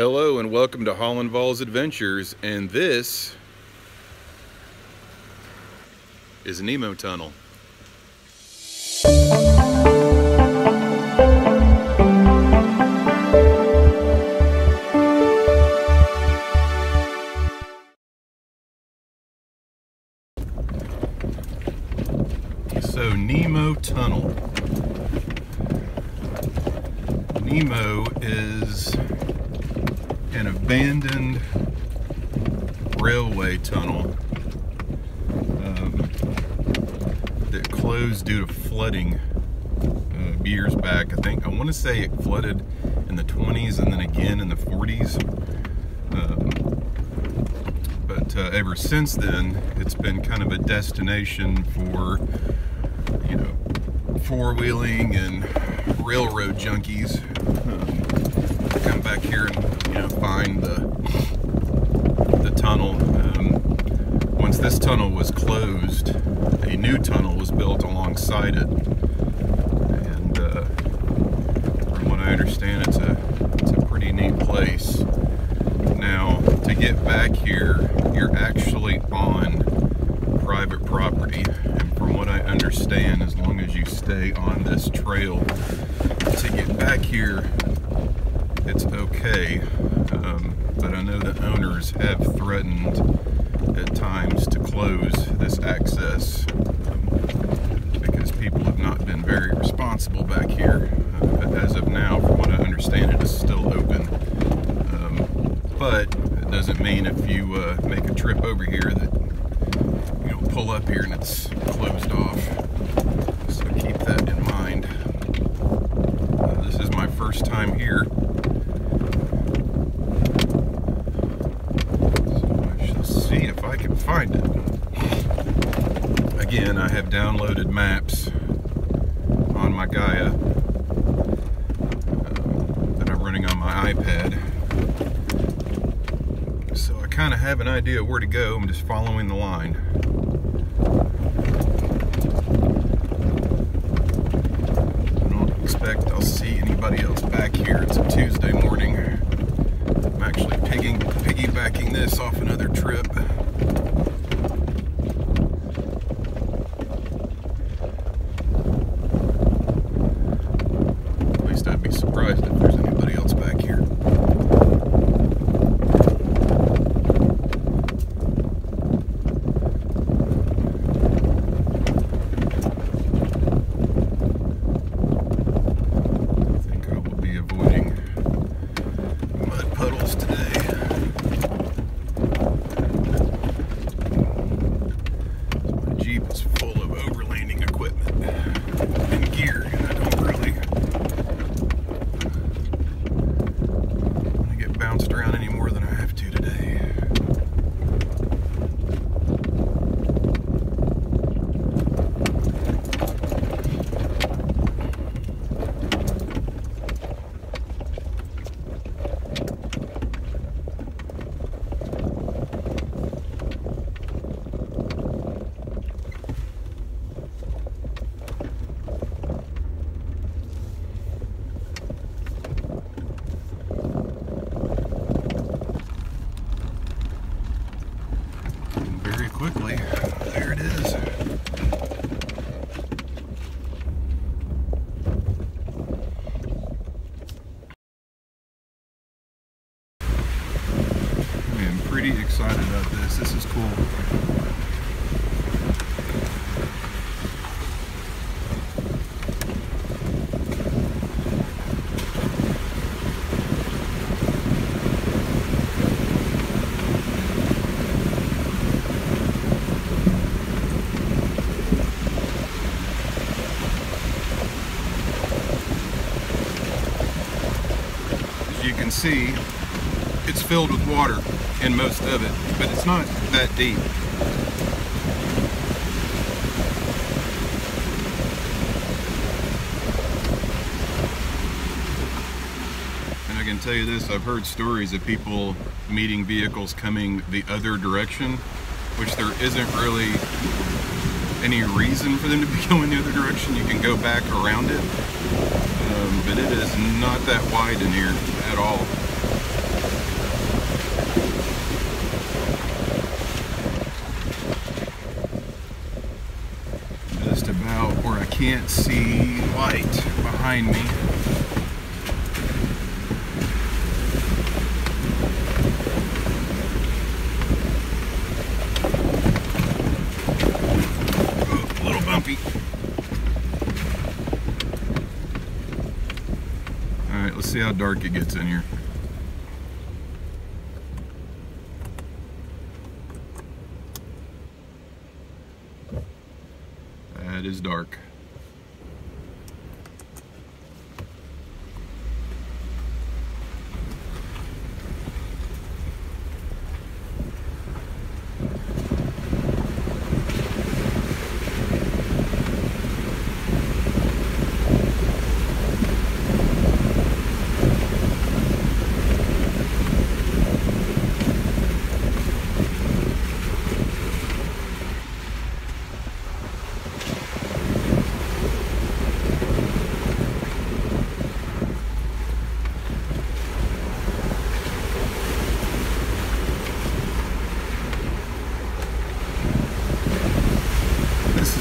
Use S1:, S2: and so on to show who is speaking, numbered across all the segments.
S1: Hello and welcome to Hollandval's Adventures, and this is Nemo Tunnel. So Nemo Tunnel. Nemo is an abandoned railway tunnel that closed due to flooding years back. I want to say it flooded in the 20s and then again in the 40s. But ever since then, it's been kind of a destination for, you know, four-wheeling and railroad junkies. Come back here and, you know, find the tunnel. Once this tunnel was closed, a new tunnel was built alongside it, and from what I understand, it's a pretty neat place. Now, to get back here, you're actually on private property, and from what I understand, as long as you stay on this trail to get back here, it's okay, but I know the owners have threatened at times to close this access because people have not been very responsible back here. As of now, from what I understand, it is still open, but it doesn't mean if you make a trip over here that you don't pull up here and it's closed off, so keep that in mind. This is my first time here. See if I can find it. Again, I have downloaded maps on my Gaia that I'm running on my iPad, so I kind of have an idea where to go. I'm just following the line. I don't expect I'll see anybody else back here. It's a Tuesday morning. I'm actually piggybacking this off another trip. At least I'd be surprised if there's anybody else back here. I think I will be avoiding mud puddles today. Jeep is full of overlanding equipment and gear, and I don't really want to get bounced around any more than I have to today. Quickly, there it is. I am pretty excited about this. This is cool. You can see it's filled with water in most of it, but it's not that deep. And I can tell you this, I've heard stories of people meeting vehicles coming the other direction, which there isn't really any reason for them to be going the other direction. You can go back around it, but it is not that wide in here at all. can't see light behind me. Oh, a little bumpy. Alright, let's see how dark it gets in here. That is dark.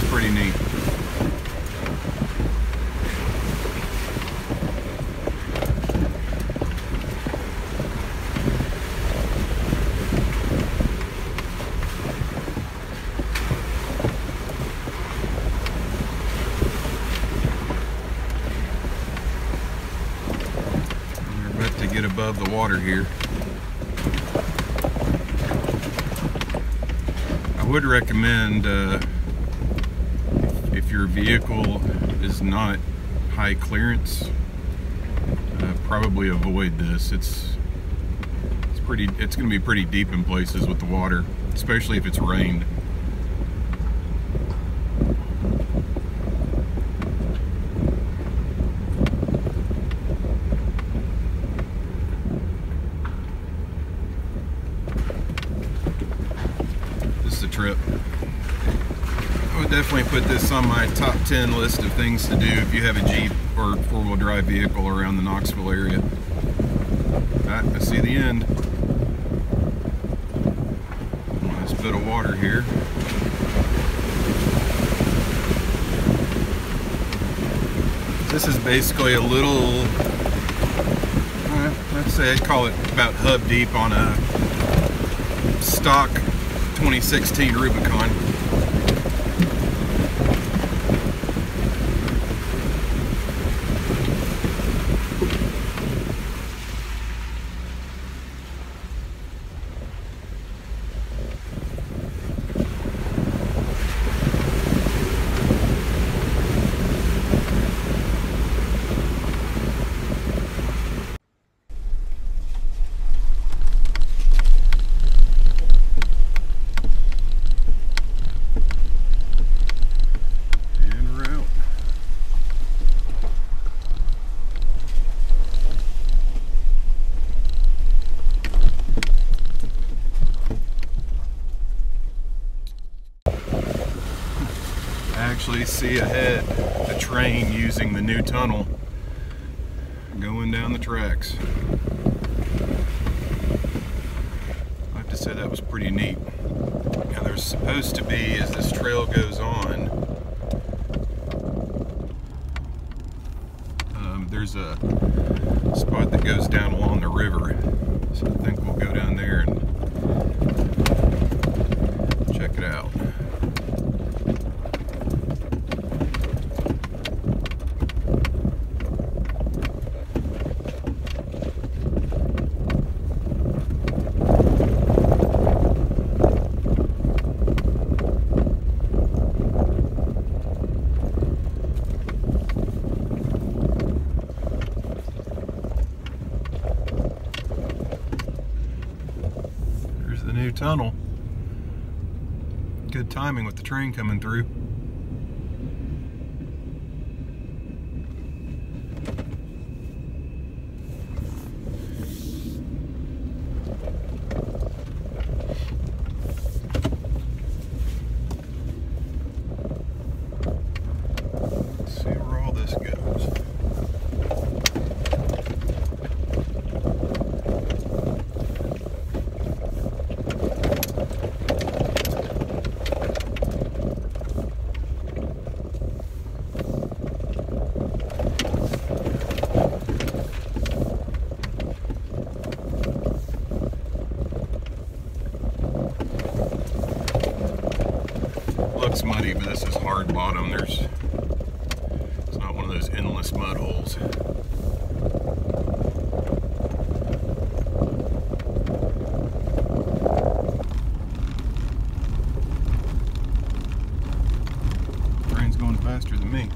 S1: Pretty neat. We're about to get above the water here. I would recommend if your vehicle is not high clearance, probably avoid this. It's going to be pretty deep in places with the water, especially if it's rained. This is a trip. I would definitely put this on my top 10 list of things to do if you have a Jeep or four-wheel drive vehicle around the Knoxville area. Alright, I see the end. Nice bit of water here. This is basically a little, let's say I'd call it about hub deep on a stock 2016 Rubicon. Actually see ahead the train using the new tunnel going down the tracks. I have to say that was pretty neat. Now there's supposed to be, as this trail goes on, there's a spot that goes down along the river. So I think we'll go down there and check it out. The new tunnel. Good timing with the train coming through. Let's see where all this goes. muddy, but this is hard bottom. It's not one of those endless mud holes. Train's going faster than me.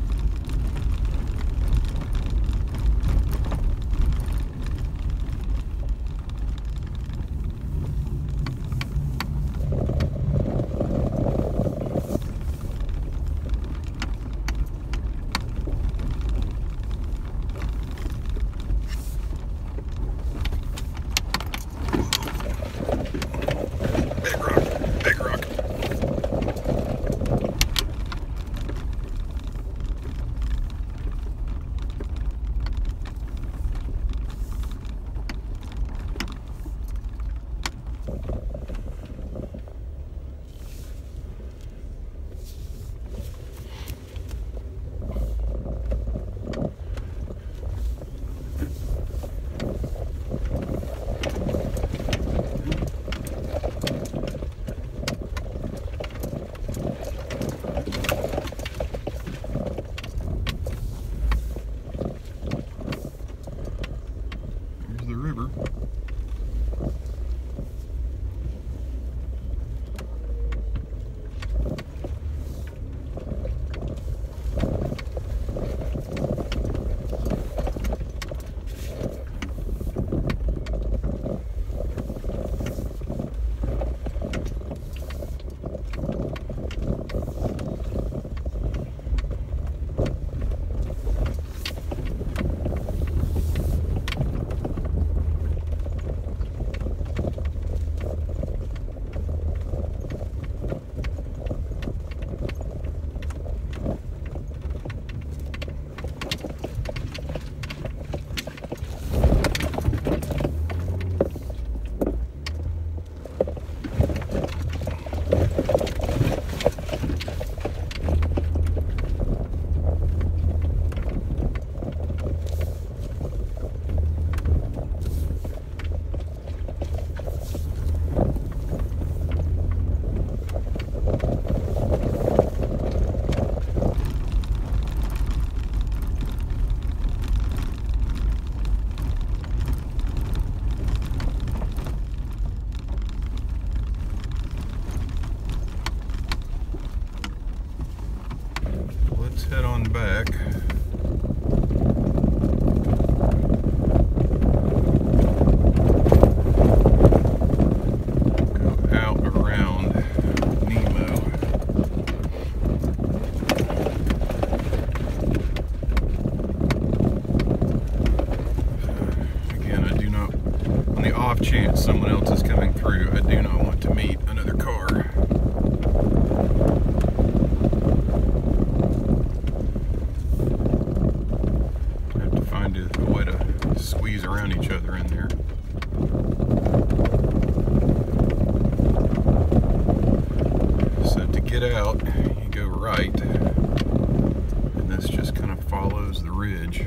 S1: Head on back. Go out around Nemo. Again, I do not, on the off chance someone else is coming through, I do not want to meet another car. A way to squeeze around each other in there. So to get out, you go right, and this just kind of follows the ridge.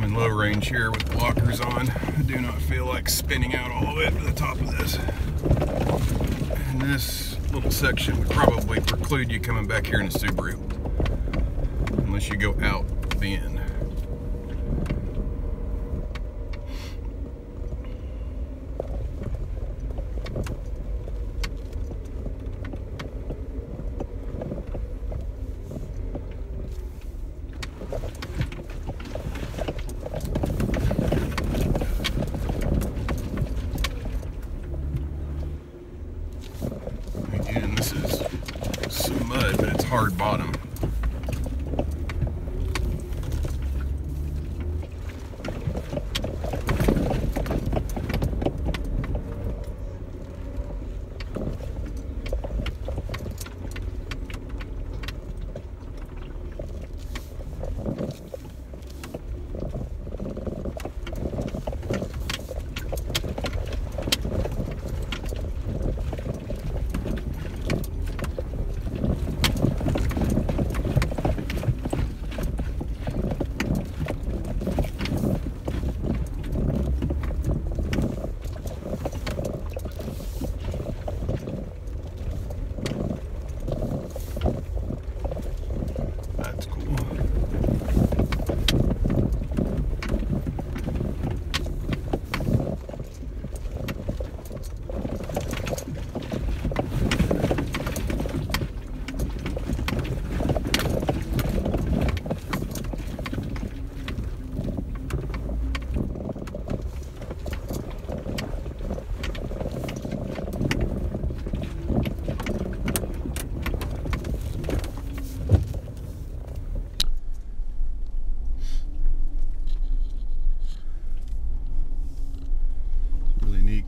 S1: Low range here with blockers on. I do not feel like spinning out all the way up to the top of this. And this little section would probably preclude you coming back here in a Subaru unless you go out the end. hard bottom.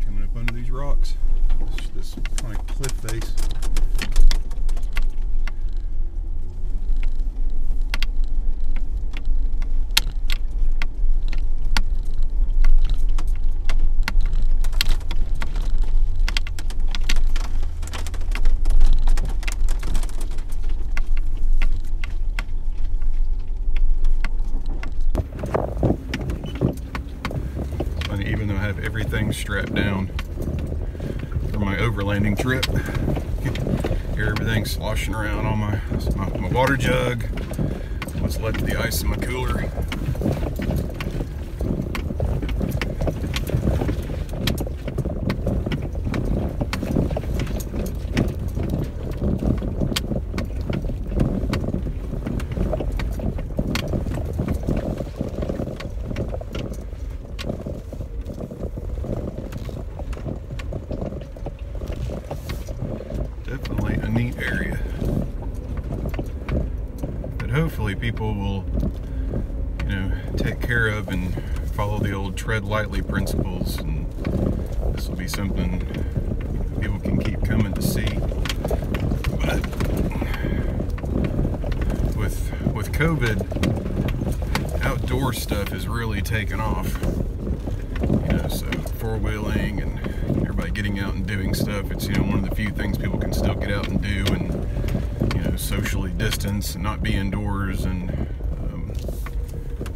S1: Coming up under these rocks, this kind of cliff face. Even though I have everything strapped down for my overlanding trip, here everything's sloshing around on my water jug, what's left of the ice in my cooler. Definitely a neat area that hopefully people will, you know, take care of and follow the old tread lightly principles, and this will be something people can keep coming to see. But with COVID, outdoor stuff is really taken off, you know, so four-wheeling and everybody getting out and doing stuff, it's, you know, one of the few things people can still get out and do and, you know, socially distance and not be indoors. And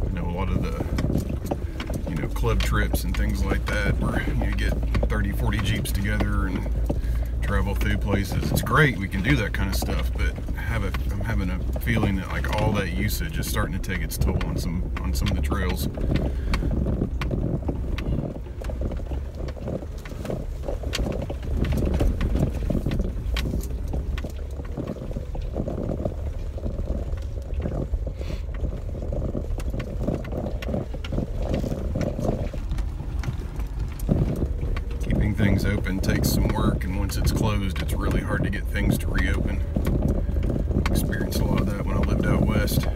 S1: you know, a lot of the, you know, club trips and things like that where you get 30-40 Jeeps together and travel through places, it's great, we can do that kind of stuff, but I'm having a feeling that like all that usage is starting to take its toll on some of the trails. Things open takes some work, and once it's closed, it's really hard to get things to reopen. Experienced a lot of that when I lived out west.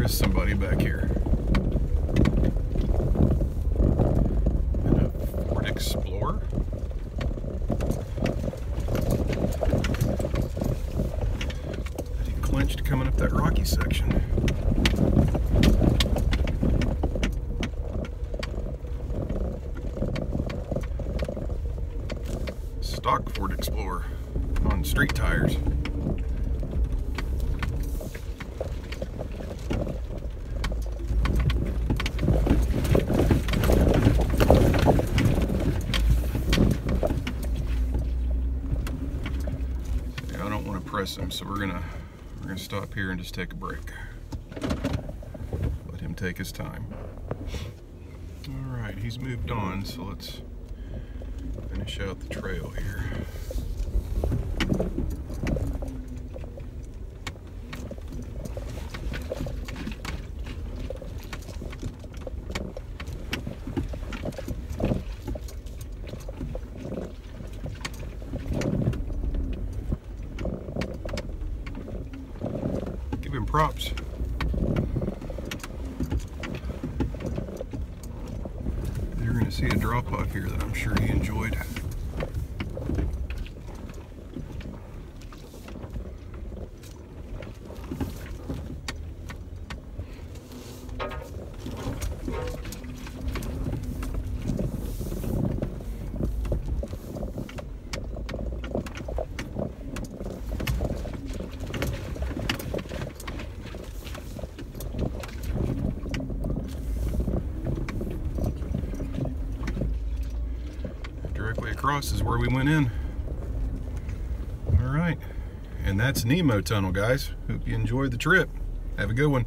S1: Somebody back here in a Ford Explorer. He clinched coming up that rocky section. Stock Ford Explorer on street tires. Press him, so we're gonna stop here and just take a break. Let and take his time. All right, he's moved on, so let's finish out the trail here. Give him props. You're going to see a drop off here that I'm sure he enjoyed. Directly across is where we went in. All right, and that's Nemo Tunnel, guys. Hope you enjoyed the trip. Have a good one.